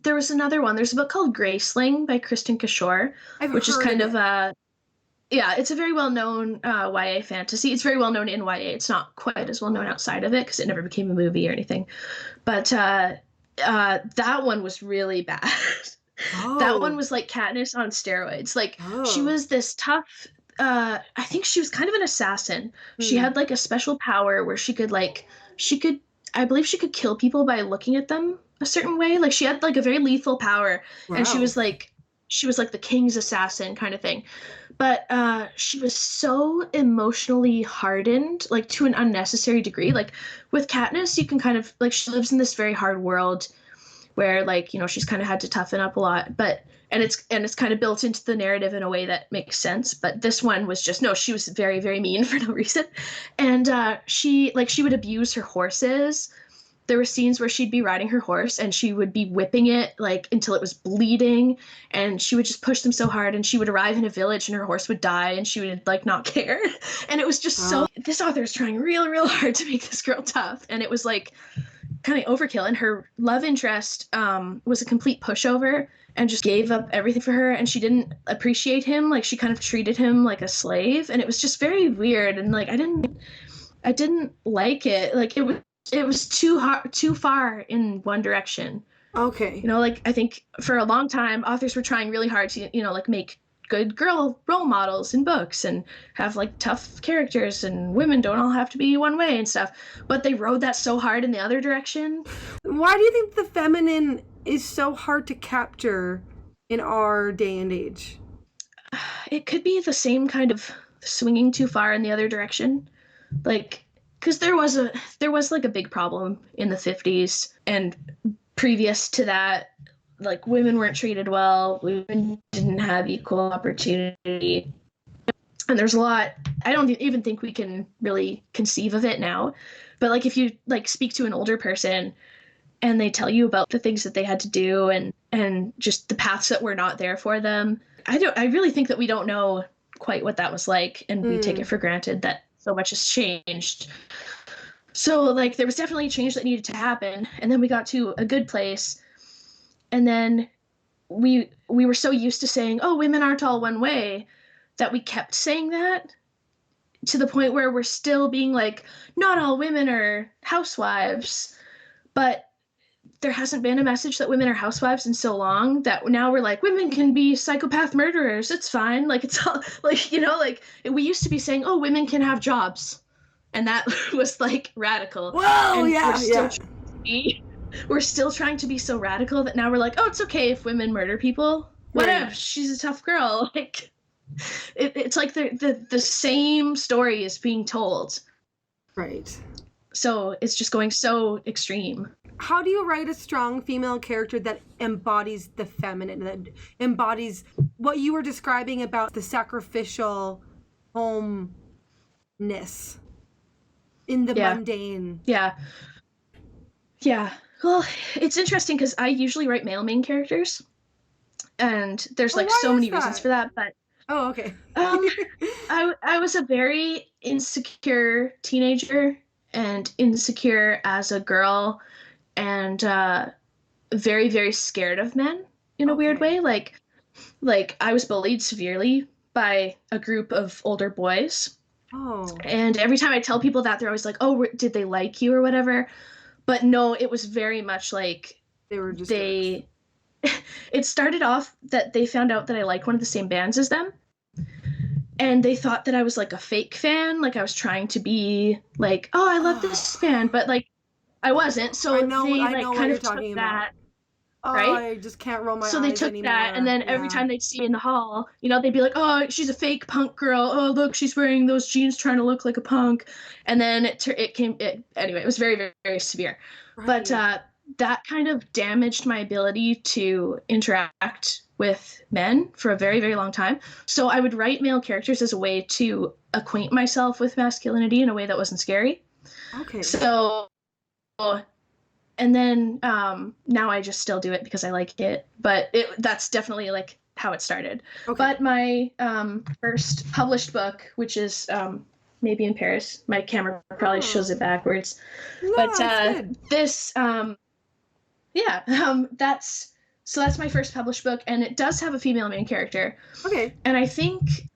there was another one. There's a book called Graceling by Kristen Kishore, which is kind of yeah, it's a very well-known YA fantasy. It's very well-known in YA. It's not quite as well-known outside of it because it never became a movie or anything. But that one was really bad. That one was like Katniss on steroids. Like she was this tough, I think she was kind of an assassin. She had like a special power where I believe she could kill people by looking at them a certain way. Like she had like a very lethal power, and she was like the king's assassin kind of thing. But she was so emotionally hardened, like to an unnecessary degree. Like with Katniss, you can kind of like, she lives in this very hard world where like, you know, she's kind of had to toughen up a lot, but and it's kind of built into the narrative in a way that makes sense. But this one was just, no, she was very, very mean for no reason. And she would abuse her horses. There were scenes where she'd be riding her horse and she would be whipping it like until it was bleeding, and she would just push them so hard, and she would arrive in a village and her horse would die and she would like not care. And it was just so, this author is trying real hard to make this girl tough, and it was like kind of overkill. And her love interest was a complete pushover and just gave up everything for her, and she didn't appreciate him. Like she kind of treated him like a slave, and it was just very weird. And like I didn't like it. Like it was too far in one direction. Okay. You know, like I think for a long time authors were trying really hard to, you know, like make good girl role models in books and have like tough characters, and women don't all have to be one way and stuff. But they rode that so hard in the other direction. Why do you think the feminine is so hard to capture in our day and age? It could be the same kind of swinging too far in the other direction. Like, because there was like a big problem in the 50s, and previous to that, like women weren't treated well, women didn't have equal opportunity, and there's a lot. I don't even think we can really conceive of it now, but like if you like speak to an older person and they tell you about the things that they had to do and just the paths that were not there for them, I really think that we don't know quite what that was like, and we take it for granted that so much has changed. So like there was definitely a change that needed to happen, and then we got to a good place, and then we were so used to saying, oh, women aren't all one way, that we kept saying that to the point where we're still being like, not all women are housewives. But there hasn't been a message that women are housewives in so long that now we're like, women can be psychopath murderers, it's fine. Like it's all like, you know, like we used to be saying, oh, women can have jobs, and that was like radical. Whoa, and yeah, we're still trying to be so radical that now we're like, oh, it's okay if women murder people, whatever, right. She's a tough girl. Like it's like the same story is being told, right? So it's just going so extreme. How do you write a strong female character that embodies the feminine, that embodies what you were describing about the sacrificial homeness in the mundane? Yeah. Well, it's interesting because I usually write male main characters, and there's like so many reasons for that. But Oh, okay. Um, I was a very insecure teenager and insecure as a girl and very, very scared of men in a weird Okay. way. Like I was bullied severely by a group of older boys. Oh, And every time I tell people that, they're always like, "Oh, did they like you or whatever?" But no, it was very much like they were just jerks. they it started off that they found out that I liked one of the same bands as them, and they thought that I was like a fake fan, like I was trying to be like, "Oh, I love this Oh, band," but like I wasn't. So they I like know what kind you're of took talking about. that, Oh, right? I just can't roll my So they eyes took that, and anymore. then every Yeah. time they'd see me in the hall, they'd be like, "Oh, she's a fake punk girl. Oh, look, she's wearing those jeans, trying to look like a punk." And then anyway. It was very, very, very severe, but Right. that kind of damaged my ability to interact with men for a very, very long time. So I would write male characters as a way to acquaint myself with masculinity in a way that wasn't scary. Okay. So and then now I just still do it because I like it, but that's definitely like how it started. Okay. But my first published book, which is maybe in Paris, my camera probably shows Oh, it backwards, but no, it's good. this yeah, that's my first published book, and it does have a female main character, Okay. and I think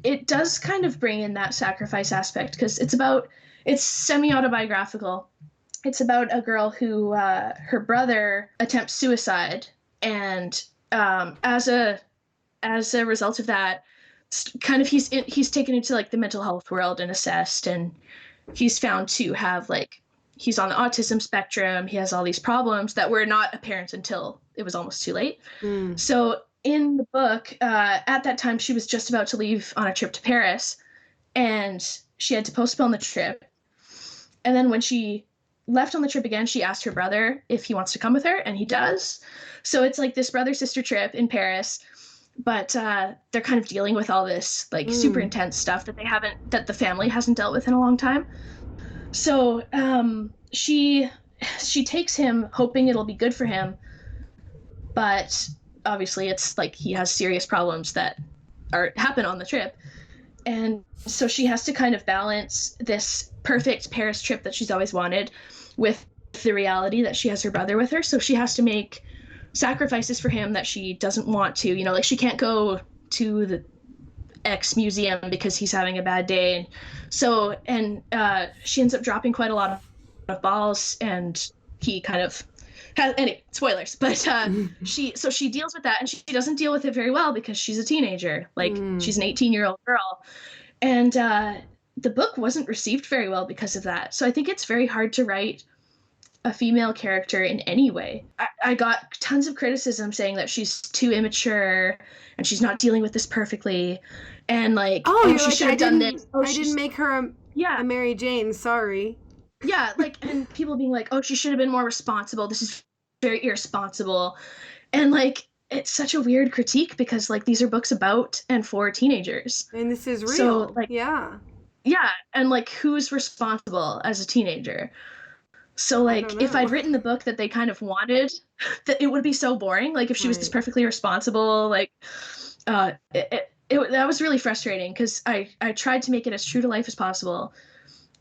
it does kind of bring in that sacrifice aspect because it's semi-autobiographical. It's about a girl who her brother attempts suicide, and as a result of that, kind of he's taken into like the mental health world and assessed, and he's found to have like he's on the autism spectrum. He has all these problems that were not apparent until it was almost too late. Mm. So in the book, at that time, she was just about to leave on a trip to Paris, and she had to postpone the trip. And then when she left on the trip again, she asked her brother if he wants to come with her, and he does. So it's like this brother sister trip in Paris, but they're kind of dealing with all this like super Mm. intense stuff that the family hasn't dealt with in a long time. So she takes him hoping it'll be good for him, but obviously it's like he has serious problems that happen on the trip. And so she has to kind of balance this perfect Paris trip that she's always wanted with the reality that she has her brother with her. So she has to make sacrifices for him that she doesn't want to. Like she can't go to the X museum because he's having a bad day. And she ends up dropping quite a lot of balls, and he kind of anyway, spoilers, but she deals with that, and she doesn't deal with it very well because she's a teenager, like Mm. she's an 18-year-old girl, and the book wasn't received very well because of that. So I think it's very hard to write a female character in any way. I got tons of criticism saying that she's too immature and she's not dealing with this perfectly, and like, Oh, oh, you're she like should have done this. Oh, I didn't make her yeah, a Mary Jane. Sorry. yeah, like, and people being like, oh, she should have been more responsible. This is very irresponsible. And like, it's such a weird critique because like these are books about and for teenagers. And this is So real. like, Yeah. yeah, and like who's responsible as a teenager? So I don't like if know. I'd written the book that they kind of wanted, that it would be so boring. Like if she was this Right. perfectly responsible, like that was really frustrating because I tried to make it as true to life as possible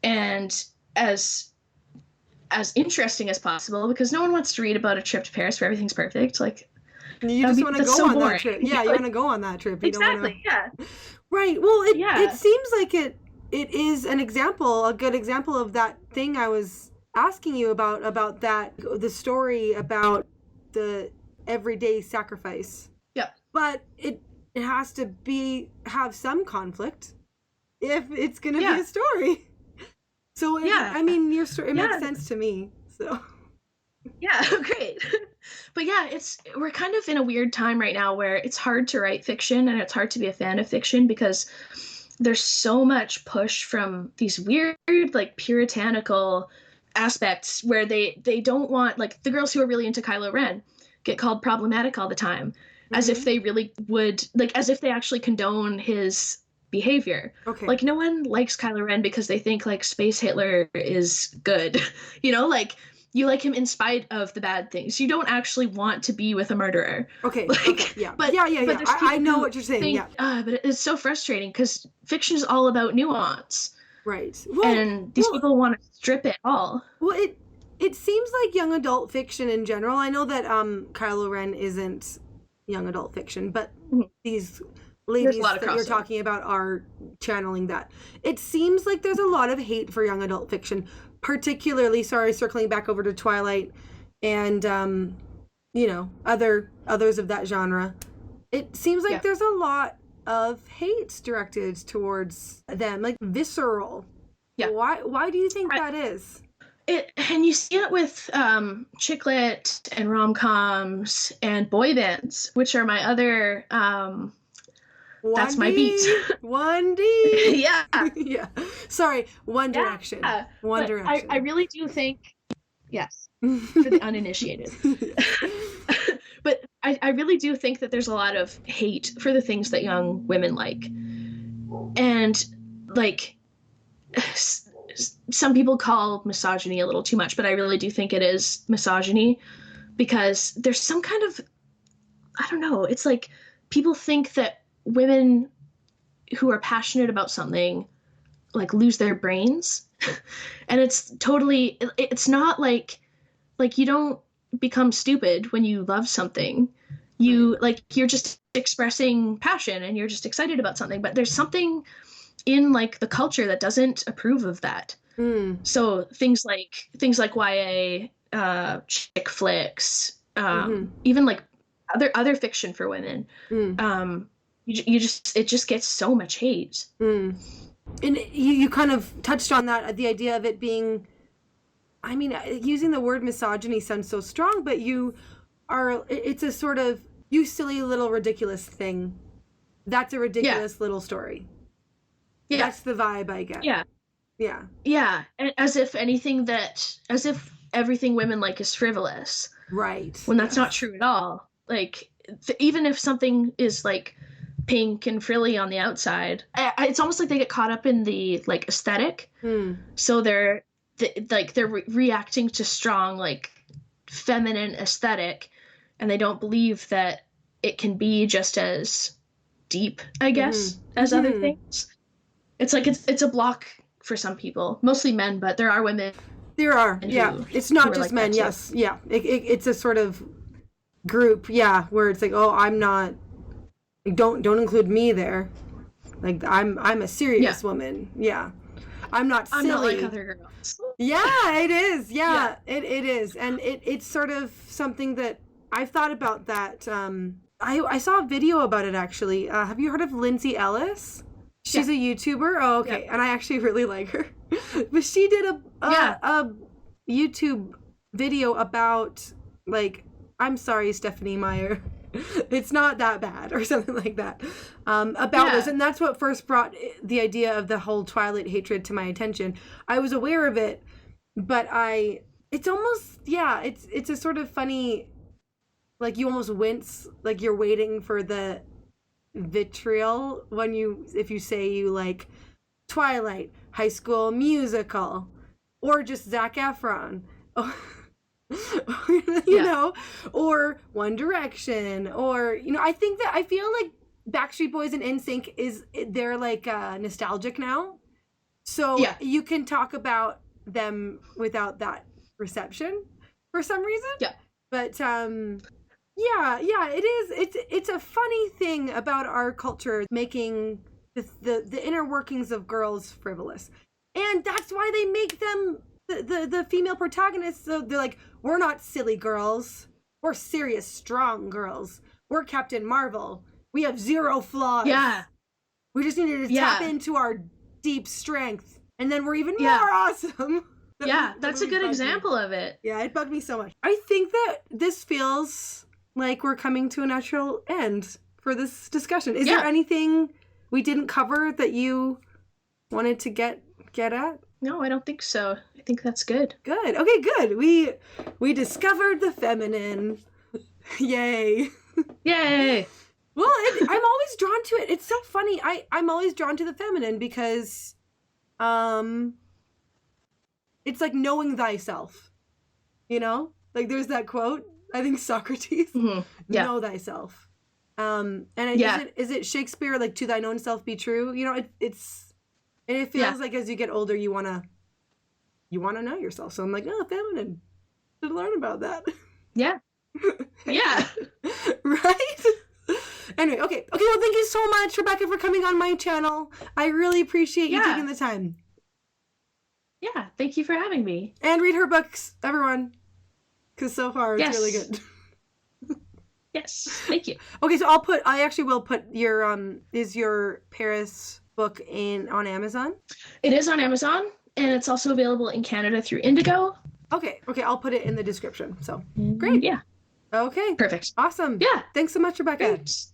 and as interesting as possible because no one wants to read about a trip to Paris where everything's perfect. Like You just want to that's go so on that boring. trip. Yeah, you Like, want to go on that trip. You don't want exactly. Yeah. to. Right. Well, it Yeah. seems like it is an example, a good example of that thing I was asking you about that the story about the everyday sacrifice. Yeah. But it has to have some conflict if it's going to be Yeah. a story. So Yeah. I mean, your story, it Yeah. makes sense to me. So Yeah, great. But yeah, we're kind of in a weird time right now where it's hard to write fiction and it's hard to be a fan of fiction because there's so much push from these weird like puritanical aspects where they don't want like the girls who are really into Kylo Ren get called problematic all the time as if they really would like as if they actually condone his behavior. okay. Like no one likes Kylo Ren because they think like space Hitler is good. Like you like him in spite of the bad things. You don't actually want to be with a murderer. Okay. Like, okay. Yeah. But yeah. I know who what you're saying. think, yeah. But it's so frustrating because fiction is all about nuance. Right. And these people want to strip it all. Well, it seems like young adult fiction in general. I know that Kylo Ren isn't young adult fiction, but these ladies that you're talking about are channeling that. It seems like there's a lot of hate for young adult fiction, particularly, circling back over to Twilight and others of that genre. It seems like there's a lot of hate directed towards them, like visceral. Yeah. Why do you think that is? And you see it with chick lit and rom-coms and boy bands, which are my other that's my beat. 1D. Yeah. Yeah. Sorry, One Direction. Yeah. One Direction. I really do think, yes, for the uninitiated. But I really do think that there's a lot of hate for the things that young women like. And, like, some people call misogyny a little too much, but I really do think it is misogyny because there's some kind of, I don't know, it's like people think that women who are passionate about something like lose their brains. And it's totally, it's not like you don't become stupid when you love something. You you're just expressing passion and you're just excited about something, but there's something in like the culture that doesn't approve of that. So things like YA, chick flicks, even like other fiction for women, it just gets so much hate. And you kind of touched on that, the idea of it being, I mean, using the word misogyny sounds so strong, but it's a sort of, you silly little ridiculous thing. That's a ridiculous little story. Yeah. That's the vibe I get. Yeah. Yeah. Yeah. And as if everything women like is frivolous. Right. When that's not true at all. Like, even if something is like pink and frilly on the outside, it's almost like they get caught up in the like aesthetic. So they're reacting to strong, like feminine aesthetic, and they don't believe that it can be just as deep, I guess, as other things. It's like it's a block for some people, mostly men, but there are women. There are, it's not just like men. Yes, yeah. It's a sort of group, where it's like, oh, I'm not. Like, don't include me there. Like I'm a serious woman. Yeah, I'm not silly. I'm not like other girls. Yeah, it is. Yeah, it is, and it's sort of something that I've thought about. That I saw a video about it actually. Have you heard of Lindsay Ellis? She's a YouTuber. Oh, okay. And I actually really like her. But she did a YouTube video about, like, I'm sorry, Stephanie Meyer. It's not that bad, or something like that. About this. And that's what first brought the idea of the whole Twilight hatred to my attention. I was aware of it, but it's almost, it's a sort of funny, like, you almost wince, like you're waiting for the vitriol if you say you like Twilight, High School Musical, or just Zac Efron, you know, or One Direction, or I feel like Backstreet Boys and NSYNC they're like nostalgic now, so you can talk about them without that reception for some reason. But it is. It's a funny thing about our culture making the inner workings of girls frivolous, and that's why they make them the female protagonists. So they're like, we're not silly girls, we're serious, strong girls. We're Captain Marvel. We have zero flaws. Yeah, we just needed to tap into our deep strength, and then we're even more awesome. That's a good example of it. Yeah, it bugged me so much. I think that this feels like we're coming to a natural end for this discussion. Is there anything we didn't cover that you wanted to get at? No, I don't think so. I think that's good. Good. Okay, good. We discovered the feminine. Yay. Yay. Well, I'm always drawn to it. It's so funny. I'm always drawn to the feminine because it's like knowing thyself. You know, like there's that quote, I think Socrates, Yeah. know thyself. And Yeah. is it Shakespeare, like, to thine own self be true? You know, and it feels like as you get older, you want to know yourself. So I'm like, oh, feminine, to learn about that. Yeah. Yeah. Right? Anyway, okay. Well, thank you so much, Rebecca, for coming on my channel. I really appreciate you taking the time. Yeah. Thank you for having me. And read her books, everyone, because so far it's really good. Yes. Thank you. Okay, so I actually will put your is your Paris book on Amazon? It is on Amazon, and it's also available in Canada through Indigo. Okay, I'll put it in the description. So great. Yeah. Okay. Perfect. Awesome. Yeah. Thanks so much, Rebecca. Great.